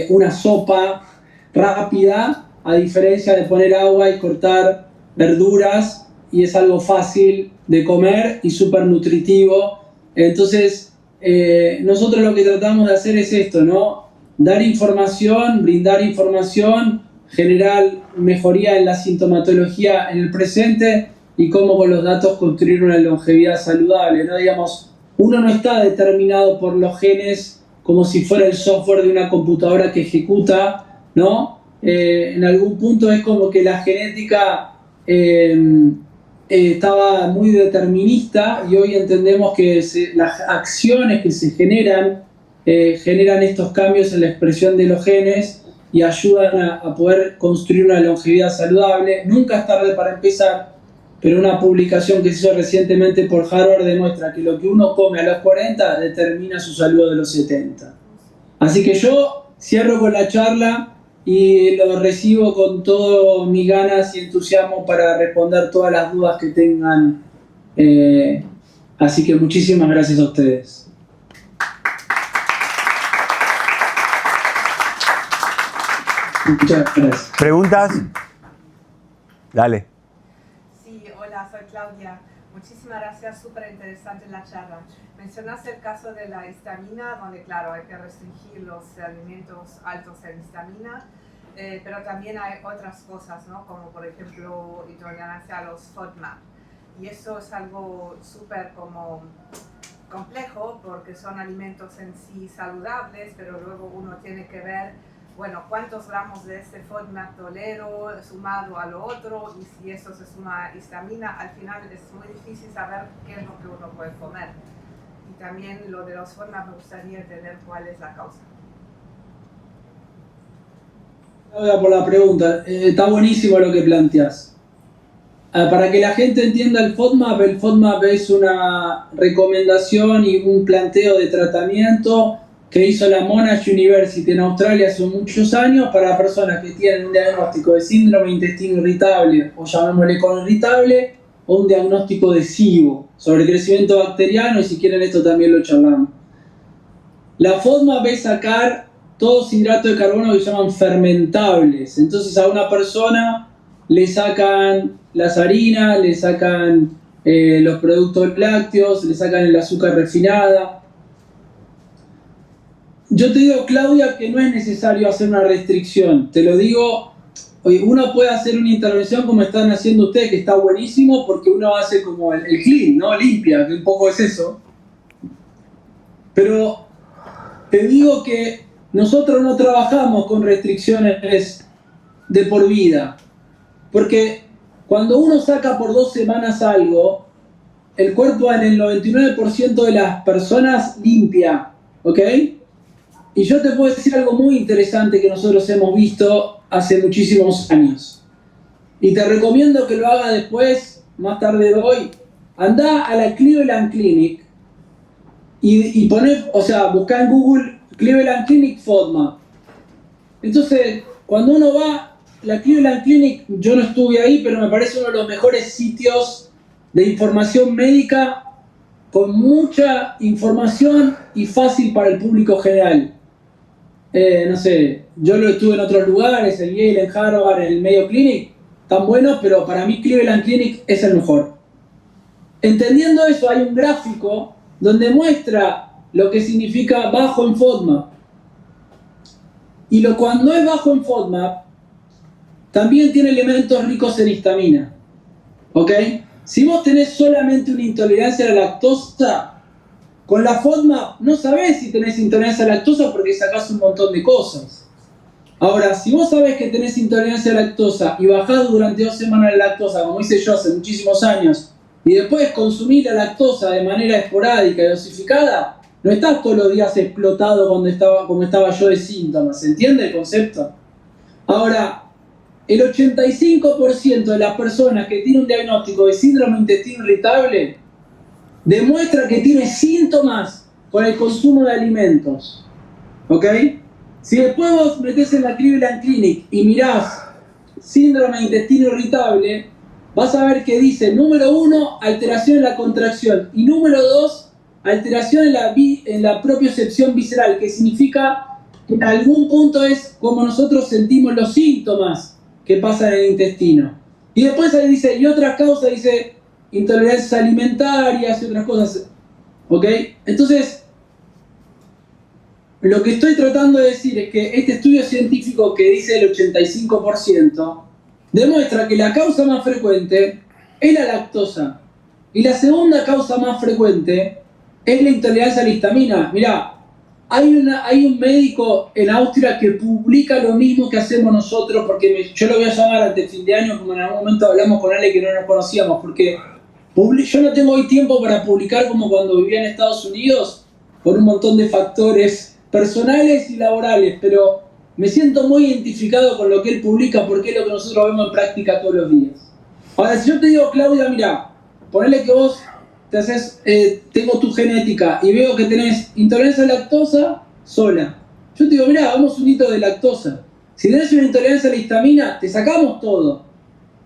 una sopa rápida, a diferencia de poner agua y cortar verduras, y es algo fácil de comer y súper nutritivo. Entonces, nosotros lo que tratamos de hacer es esto, ¿no? Dar información, brindar información, generar mejoría en la sintomatología en el presente y cómo con los datos construir una longevidad saludable, ¿no? Digamos, uno no está determinado por los genes como si fuera el software de una computadora que ejecuta, ¿no? En algún punto es como que la genética estaba muy determinista y hoy entendemos que las acciones que se generan estos cambios en la expresión de los genes y ayudan a poder construir una longevidad saludable. Nunca es tarde para empezar, pero una publicación que se hizo recientemente por Harvard demuestra que lo que uno come a los 40 determina su salud de los 70. Así que yo cierro con la charla y lo recibo con todas mis ganas y entusiasmo para responder todas las dudas que tengan. Así que muchísimas gracias a ustedes. Muchas gracias. ¿Preguntas? Dale. Sí, hola, soy Claudia. Muchísimas gracias, súper interesante la charla. Mencionaste el caso de la histamina, donde claro, hay que restringir los alimentos altos en histamina, pero también hay otras cosas, ¿no? Como por ejemplo intolerancia a los FODMAP. Y eso es algo súper como complejo porque son alimentos en sí saludables, pero luego uno tiene que ver bueno, cuántos gramos de este FODMAP tolero sumado a lo otro y si eso se suma a histamina, al final es muy difícil saber qué es lo que uno puede comer. Y también lo de los FODMAP me gustaría entender cuál es la causa. Gracias por la pregunta, está buenísimo lo que planteas. Para que la gente entienda el FODMAP es una recomendación y un planteo de tratamiento que hizo la Monash University en Australia hace muchos años para personas que tienen un diagnóstico de síndrome de intestino irritable, o llamémosle colon irritable, o un diagnóstico de SIBO, sobre crecimiento bacteriano, y si quieren esto también lo charlamos. La FODMAP es sacar todos hidratos de carbono que se llaman fermentables. Entonces a una persona le sacan las harinas, le sacan los productos lácteos, le sacan el azúcar refinada. Yo te digo, Claudia, que no es necesario hacer una restricción. Te lo digo uno puede hacer una intervención como están haciendo ustedes, que está buenísimo, porque uno hace como el clean, ¿no? Limpia, que un poco es eso. Pero te digo que nosotros no trabajamos con restricciones de por vida. Porque cuando uno saca por 2 semanas algo, el cuerpo en el 99% de las personas limpia, ¿ok? Y yo te puedo decir algo muy interesante que nosotros hemos visto hace muchísimos años. Y te recomiendo que lo hagas después, más tarde de hoy. Andá a la Cleveland Clinic y poné, o sea, buscá en Google Cleveland Clinic FODMAP. Entonces, cuando uno va, la Cleveland Clinic, yo no estuve ahí, pero me parece uno de los mejores sitios de información médica, con mucha información y fácil para el público general. No sé, yo lo estuve en otros lugares, en Yale, en Harvard, en el Mayo Clinic, tan buenos, pero para mí Cleveland Clinic es el mejor. Entendiendo eso, hay un gráfico donde muestra lo que significa bajo en FODMAP. Y cuando es bajo en FODMAP, también tiene elementos ricos en histamina. ¿Ok? Si vos tenés solamente una intolerancia a la lactosa, con la FODMAP no sabés si tenés intolerancia a la lactosa porque sacás un montón de cosas. Ahora, si vos sabés que tenés intolerancia a la lactosa y bajás durante 2 semanas la lactosa, como hice yo hace muchísimos años, y después consumís la lactosa de manera esporádica y dosificada, no estás todos los días explotado como estaba yo de síntomas. ¿Se entiende el concepto? Ahora, el 85% de las personas que tienen un diagnóstico de síndrome de intestino irritable demuestra que tiene síntomas con el consumo de alimentos. ¿Ok? Si después vos metés en la Cleveland Clinic y mirás síndrome de intestino irritable, vas a ver que dice, número 1, alteración en la contracción, y número 2, alteración en la propiocepción visceral, que significa que en algún punto es como nosotros sentimos los síntomas que pasan en el intestino. Y después ahí dice, y otras causas, dice, intolerancias alimentarias y otras cosas. ¿Ok? Entonces, lo que estoy tratando de decir es que este estudio científico que dice el 85% demuestra que la causa más frecuente es la lactosa. Y la segunda causa más frecuente es la intolerancia a la histamina. Mirá, hay un médico en Austria que publica lo mismo que hacemos nosotros, porque yo lo voy a llamar antes de fin de año, como en algún momento hablamos con Ale que no nos conocíamos, porque yo no tengo hoy tiempo para publicar como cuando vivía en Estados Unidos, por un montón de factores personales y laborales, pero me siento muy identificado con lo que él publica porque es lo que nosotros vemos en práctica todos los días. Ahora, si yo te digo, Claudia, mira, ponele que vos te haces, tengo tu genética y veo que tenés intolerancia a la lactosa sola. Yo te digo, mira, vamos un hito de lactosa. Si tenés una intolerancia a la histamina, te sacamos todo.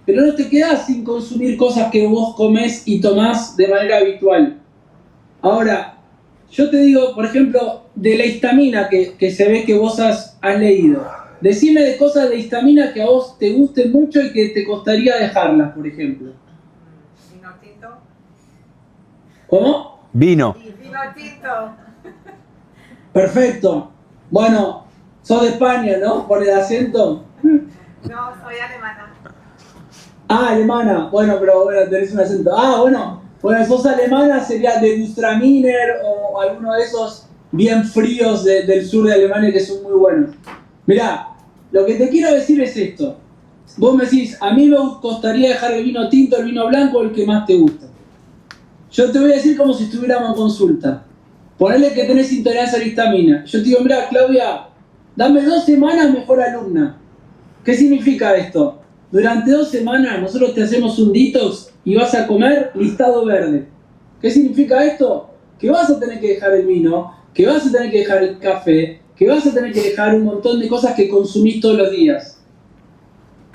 Pero no te quedás sin consumir cosas que vos comés y tomás de manera habitual. Ahora, yo te digo, por ejemplo, de la histamina que se ve que vos has leído. Decime de cosas de histamina que a vos te gusten mucho y que te costaría dejarlas, por ejemplo. ¿Vino tinto? ¿Cómo? Vino. Vino tinto. Perfecto. Bueno, sos de España, ¿no? Por el acento. No, soy alemana. Ah, alemana. Bueno, pero bueno, tenés un acento. Ah, bueno, sos alemana, sería Degustraminer o alguno de esos bien fríos del sur de Alemania que son muy buenos. Mirá, lo que te quiero decir es esto. Vos me decís, a mí me costaría dejar el vino tinto, el vino blanco, el que más te gusta. Yo te voy a decir como si estuviéramos en consulta. Ponele que tenés intolerancia a la histamina. Yo te digo, mirá, Claudia, dame 2 semanas mejor alumna. ¿Qué significa esto? Durante 2 semanas nosotros te hacemos un detox y vas a comer listado verde. ¿Qué significa esto? Que vas a tener que dejar el vino, que vas a tener que dejar el café, que vas a tener que dejar un montón de cosas que consumís todos los días.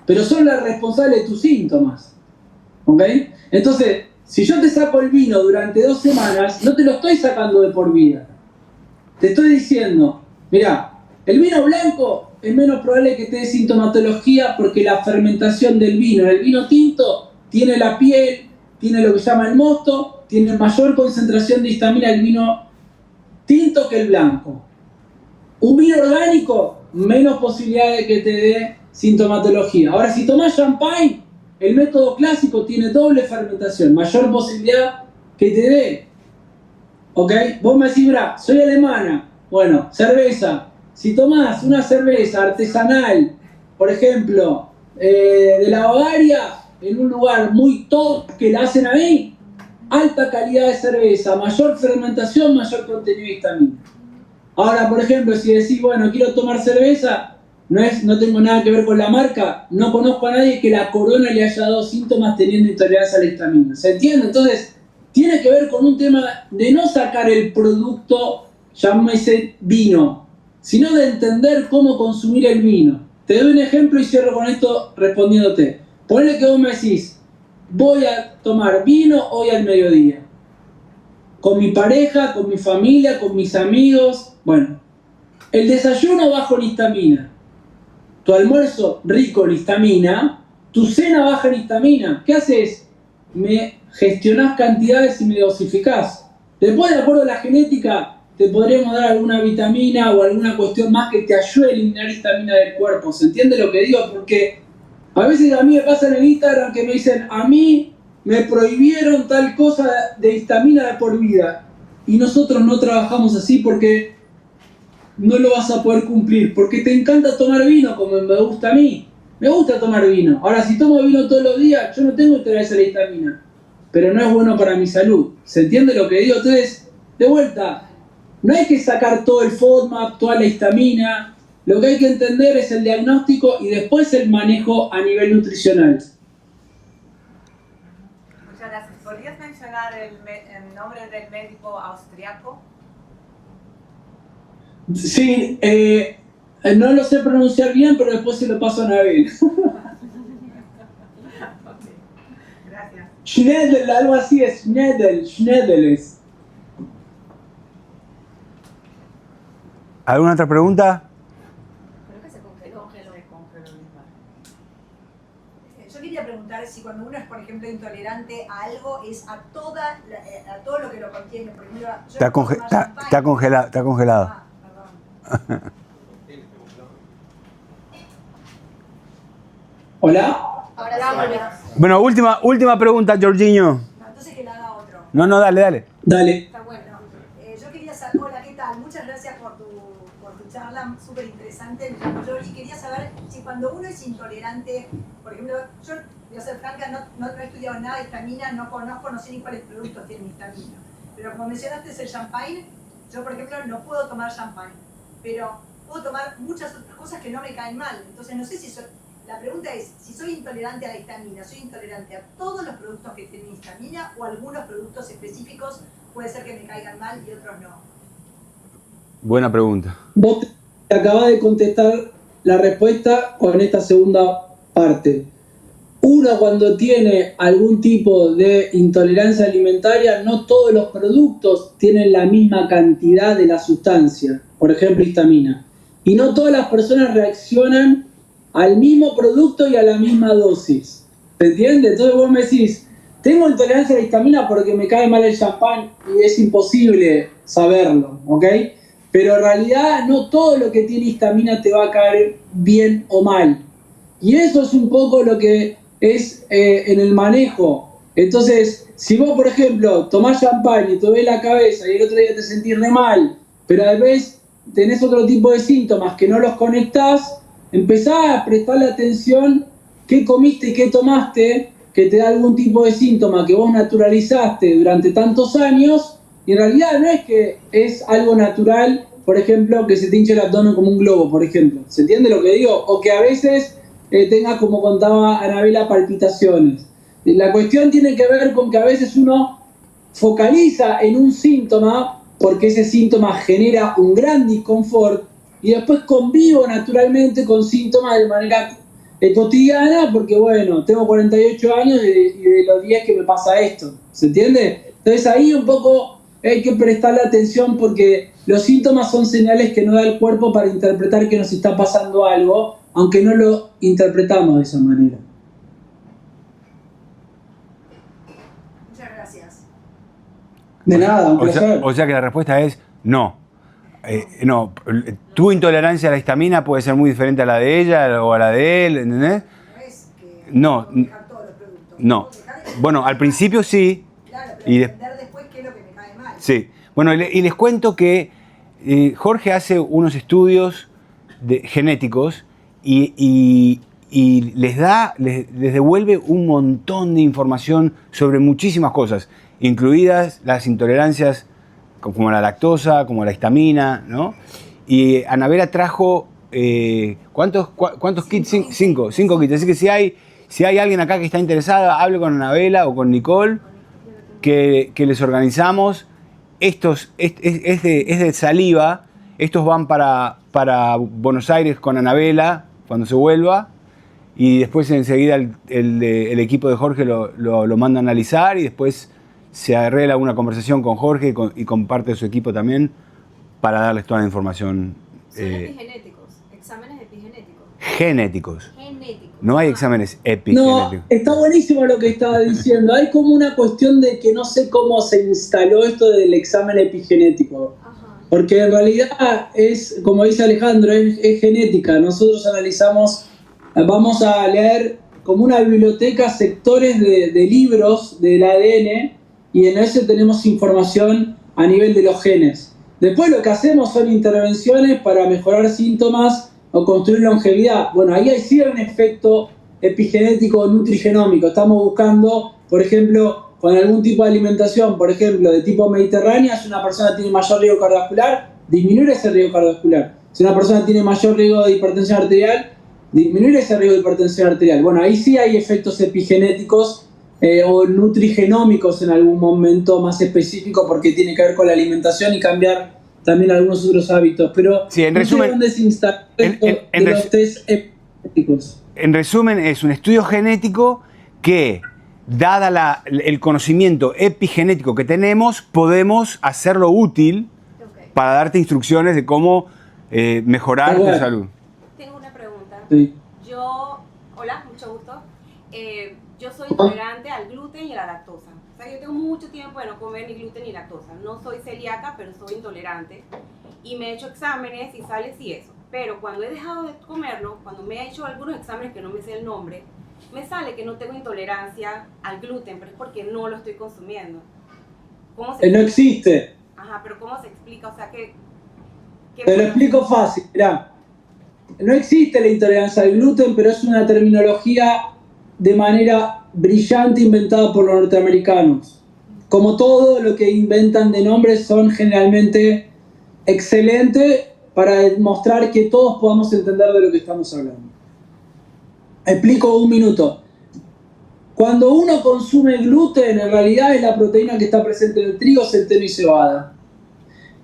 Pero son las responsables de tus síntomas. ¿Ok? Entonces, si yo te saco el vino durante 2 semanas, no te lo estoy sacando de por vida. Te estoy diciendo, mirá, el vino blanco es menos probable que te dé sintomatología porque la fermentación del vino, el vino tinto, tiene la piel, tiene lo que se llama el mosto, tiene mayor concentración de histamina el vino tinto que el blanco. Un vino orgánico, menos posibilidad de que te dé sintomatología. Ahora, si tomás champagne, el método clásico tiene doble fermentación, mayor posibilidad que te dé. ¿Ok? Vos me decís, "Bra, soy alemana". Bueno, cerveza. Si tomás una cerveza artesanal, por ejemplo, de la Bavaria, en un lugar muy top que la hacen ahí, alta calidad de cerveza, mayor fermentación, mayor contenido de histamina. Ahora, por ejemplo, si decís, bueno, quiero tomar cerveza, no tengo nada que ver con la marca, no conozco a nadie que la Corona le haya dado síntomas teniendo intolerancia a la histamina. ¿Se entiende? Entonces, tiene que ver con un tema de no sacar el producto, llámese vino, sino de entender cómo consumir el vino. Te doy un ejemplo y cierro con esto respondiéndote. Ponle que vos me decís, voy a tomar vino hoy al mediodía. Con mi pareja, con mi familia, con mis amigos. Bueno, el desayuno bajo en histamina. Tu almuerzo rico en histamina. Tu cena baja en histamina. ¿Qué haces? Me gestionás cantidades y me dosificás. Después, de acuerdo a la genética, te podremos dar alguna vitamina o alguna cuestión más que te ayude a eliminar histamina del cuerpo. ¿Se entiende lo que digo? Porque a veces a mí me pasa en el Instagram que me dicen, a mí me prohibieron tal cosa de histamina de por vida. Y nosotros no trabajamos así porque no lo vas a poder cumplir. Porque te encanta tomar vino como me gusta a mí. Me gusta tomar vino. Ahora, si tomo vino todos los días, yo no tengo intolerancia a la histamina. Pero no es bueno para mi salud. ¿Se entiende lo que digo? Entonces, de vuelta, no hay que sacar todo el FODMAP, toda la histamina. Lo que hay que entender es el diagnóstico y después el manejo a nivel nutricional. Muchas gracias. ¿Podrías mencionar el nombre del médico austriaco? Sí, no lo sé pronunciar bien, pero después se lo paso a Anabel. Gracias. Schnedel, algo así es, Schnedel es. ¿Alguna otra pregunta? Creo que se congeló. Yo quería preguntar si cuando uno es, por ejemplo, intolerante a algo, es a todo lo que lo contiene. Por ejemplo, yo Está, no puedo tomar champán. está congelado. Ah, perdón. ¿Hola? Ahora sí. Bueno, última pregunta, Jorginho. No, entonces que la haga otro. No, dale. Dale. Está bueno. Yo quería saber, hola, ¿qué tal? Muchas gracias por tu charla, súper interesante. Me llamo Yori. Quería saber si cuando uno es intolerante, por ejemplo, yo voy a ser franca, no he estudiado nada de histamina, no conozco, no sé ni cuáles productos tienen histamina. Pero como mencionaste el champagne, yo por ejemplo no puedo tomar champagne, pero puedo tomar muchas otras cosas que no me caen mal. Entonces no sé si la pregunta es, si soy intolerante a la histamina, ¿soy intolerante a todos los productos que tienen histamina o algunos productos específicos puede ser que me caigan mal y otros no? Buena pregunta. Vos te acabás de contestar la respuesta con esta segunda parte. Uno cuando tiene algún tipo de intolerancia alimentaria, no todos los productos tienen la misma cantidad de la sustancia, por ejemplo histamina. Y no todas las personas reaccionan al mismo producto y a la misma dosis. ¿Se entiende? Entonces vos me decís, tengo intolerancia a la histamina porque me cae mal el champán y es imposible saberlo, ¿ok? Pero en realidad no todo lo que tiene histamina te va a caer bien o mal. Y eso es un poco lo que es en el manejo. Entonces, si vos, por ejemplo, tomás champán y te duele la cabeza y el otro día te sentís re mal, pero a veces tenés otro tipo de síntomas que no los conectás, empezá a prestarle atención qué comiste y qué tomaste que te da algún tipo de síntoma que vos naturalizaste durante tantos años, y en realidad no es que es algo natural, por ejemplo, que se te hinche el abdomen como un globo, por ejemplo. ¿Se entiende lo que digo? O que a veces tengas, como contaba Anabela, palpitaciones. La cuestión tiene que ver con que a veces uno focaliza en un síntoma porque ese síntoma genera un gran disconfort y después convivo naturalmente con síntomas de manera cotidiana porque, bueno, tengo 48 años y de los días que me pasa esto. ¿Se entiende? Entonces ahí un poco hay que prestarle atención porque los síntomas son señales que nos da el cuerpo para interpretar que nos está pasando algo, aunque no lo interpretamos de esa manera. Muchas gracias. De nada, un placer. O sea que la respuesta es no. No, tu intolerancia a la histamina puede ser muy diferente a la de ella o a la de él, ¿entendés? No es que No, dejar todos los productos. no. Dejar Bueno, al principio sí. Claro, y pero entender después qué es lo que me cae mal. Sí. Bueno, y les cuento que Jorge hace unos estudios genéticos y les devuelve un montón de información sobre muchísimas cosas, incluidas las intolerancias como la lactosa, como la histamina, ¿no? Y Anabela trajo, ¿cuántos kits? Cinco kits. Así que si hay alguien acá que está interesada, hable con Anabela o con Nicole, que les organizamos. Estos es de saliva, estos van para Buenos Aires con Anabela cuando se vuelva, y después enseguida el equipo de Jorge lo manda a analizar, y después se arregla una conversación con Jorge y con parte de su equipo también para darles toda la información. Son epigenéticos, exámenes epigenéticos. Genéticos. Genéticos. No hay exámenes epigenéticos. No, está buenísimo lo que estaba diciendo. Hay como una cuestión de que no sé cómo se instaló esto del examen epigenético. Ajá. Porque en realidad es, como dice Alejandro, es genética. Nosotros analizamos, vamos a leer como una biblioteca sectores de libros del ADN, y en ese tenemos información a nivel de los genes. Después lo que hacemos son intervenciones para mejorar síntomas o construir longevidad. Bueno, ahí sí hay un efecto epigenético nutrigenómico. Estamos buscando, por ejemplo, con algún tipo de alimentación, por ejemplo, de tipo mediterránea, si una persona tiene mayor riesgo cardiovascular, disminuir ese riesgo cardiovascular. Si una persona tiene mayor riesgo de hipertensión arterial, disminuir ese riesgo de hipertensión arterial. Bueno, ahí sí hay efectos epigenéticos o nutrigenómicos en algún momento más específico, porque tiene que ver con la alimentación y cambiar también algunos otros hábitos. Pero sí, en no resumen, sé dónde se instala esto de los test epigenéticos. En resumen, es un estudio genético que, dada el conocimiento epigenético que tenemos, podemos hacerlo útil para darte instrucciones de cómo mejorar tu salud. Tengo una pregunta. Sí. Hola, mucho gusto. Yo soy intolerante al gluten y a la lactosa. O sea, yo tengo mucho tiempo de no comer ni gluten ni lactosa. No soy celíaca, pero soy intolerante. Y me he hecho exámenes y sale sí eso. Pero cuando he dejado de comerlo, cuando me he hecho algunos exámenes que no me sé el nombre, me sale que no tengo intolerancia al gluten, pero es porque no lo estoy consumiendo. ¿Cómo se No existe. Ajá, pero ¿cómo se explica? O sea, que Te lo explico fácil, mirá. No existe la intolerancia al gluten, pero es una terminología de manera brillante inventada por los norteamericanos. Como todo lo que inventan de nombres son generalmente excelentes para demostrar que todos podamos entender de lo que estamos hablando. Explico un minuto. Cuando uno consume gluten, en realidad es la proteína que está presente en el trigo, centeno y cebada.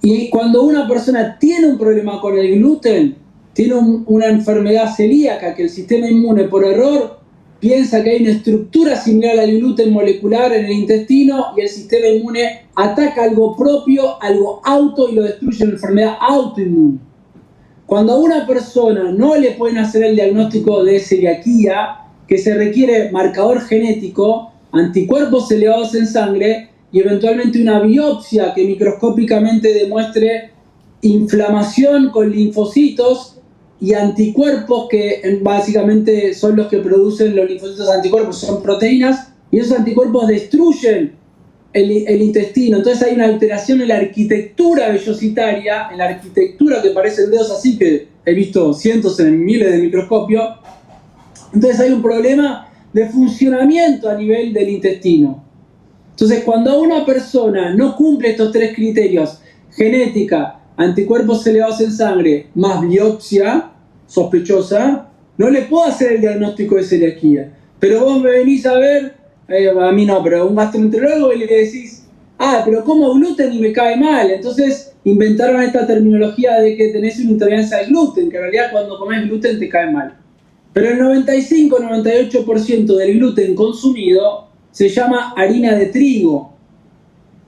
Y cuando una persona tiene un problema con el gluten, tiene una enfermedad celíaca, que el sistema inmune por error piensa que hay una estructura similar al gluten molecular en el intestino, y el sistema inmune ataca algo propio, algo auto, y lo destruye en una enfermedad autoinmune. Cuando a una persona no le pueden hacer el diagnóstico de celiaquía, que se requiere marcador genético, anticuerpos elevados en sangre y eventualmente una biopsia que microscópicamente demuestre inflamación con linfocitos y anticuerpos, que básicamente son los que producen los linfocitos anticuerpos, son proteínas, y esos anticuerpos destruyen el intestino. Entonces hay una alteración en la arquitectura vellositaria, en la arquitectura, que parecen dedos así, que he visto cientos en miles de microscopios. Entonces hay un problema de funcionamiento a nivel del intestino. Entonces, cuando una persona no cumple estos tres criterios, genética, anticuerpos elevados en sangre, más biopsia sospechosa, no le puedo hacer el diagnóstico de celiaquía. Pero vos me venís a ver, a mí no, pero un gastroenterólogo, y le decís, pero como gluten y me cae mal. Entonces inventaron esta terminología de que tenés una intolerancia al gluten, que en realidad cuando comés gluten te cae mal. Pero el 95-98% del gluten consumido se llama harina de trigo.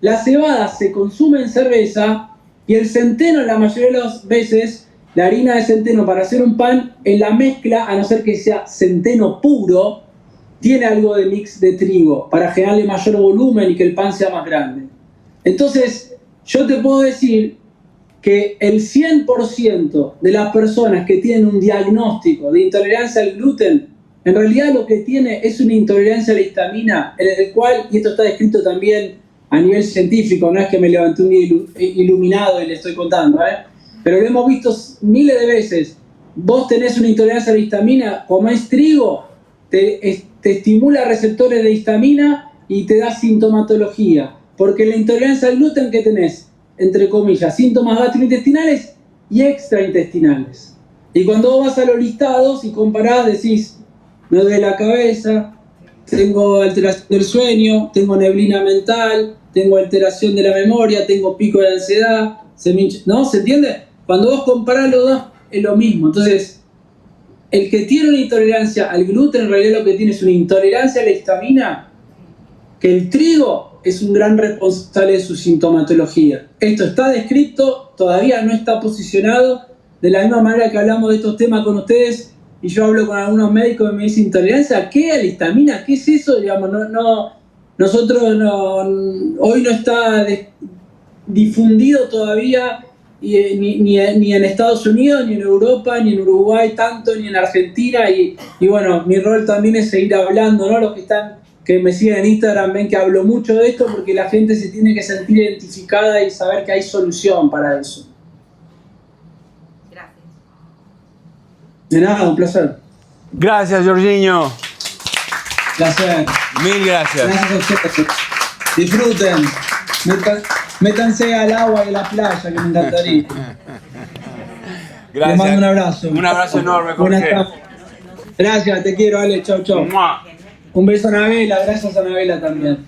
La cebada se consume en cerveza, y el centeno, la mayoría de las veces, la harina de centeno para hacer un pan, en la mezcla, a no ser que sea centeno puro, tiene algo de mix de trigo para generarle mayor volumen y que el pan sea más grande. Entonces, yo te puedo decir que el 100% de las personas que tienen un diagnóstico de intolerancia al gluten, en realidad lo que tiene es una intolerancia a la histamina, en el cual, y esto está descrito también a nivel científico, no es que me levanté un día iluminado y le estoy contando, pero lo hemos visto miles de veces. Vos tenés una intolerancia a la histamina, comés trigo, te estimula receptores de histamina y te da sintomatología. Porque la intolerancia al gluten que tenés, entre comillas, síntomas gastrointestinales y extraintestinales. Y cuando vos vas a los listados y comparás, decís, me duele la cabeza, tengo alteración del sueño, tengo neblina mental, tengo alteración de la memoria, tengo pico de ansiedad, ¿no? ¿Se entiende? Cuando vos comparás los dos, es lo mismo. Entonces, el que tiene una intolerancia al gluten, en realidad lo que tiene es una intolerancia a la histamina, que el trigo es un gran responsable de su sintomatología. Esto está descrito, todavía no está posicionado, de la misma manera que hablamos de estos temas con ustedes, y yo hablo con algunos médicos y me dicen, ¿intolerancia qué? ¿A la histamina? ¿Qué es eso? Digamos, nosotros hoy no está difundido todavía ni en Estados Unidos, ni en Europa, ni en Uruguay tanto, ni en Argentina, y bueno, mi rol también es seguir hablando, ¿no? Los que me siguen en Instagram ven que hablo mucho de esto porque la gente se tiene que sentir identificada y saber que hay solución para eso. Gracias. De nada, un placer. Gracias, Jorginho. Placer. Mil gracias. Gracias a ustedes. Disfruten. Métanse al agua y a la playa, que me encantaría. Gracias. Les mando un abrazo. Un abrazo enorme, Jorge. Gracias, te quiero, Ale. Chau, chau. Un beso a Anabela, gracias a Anabela también.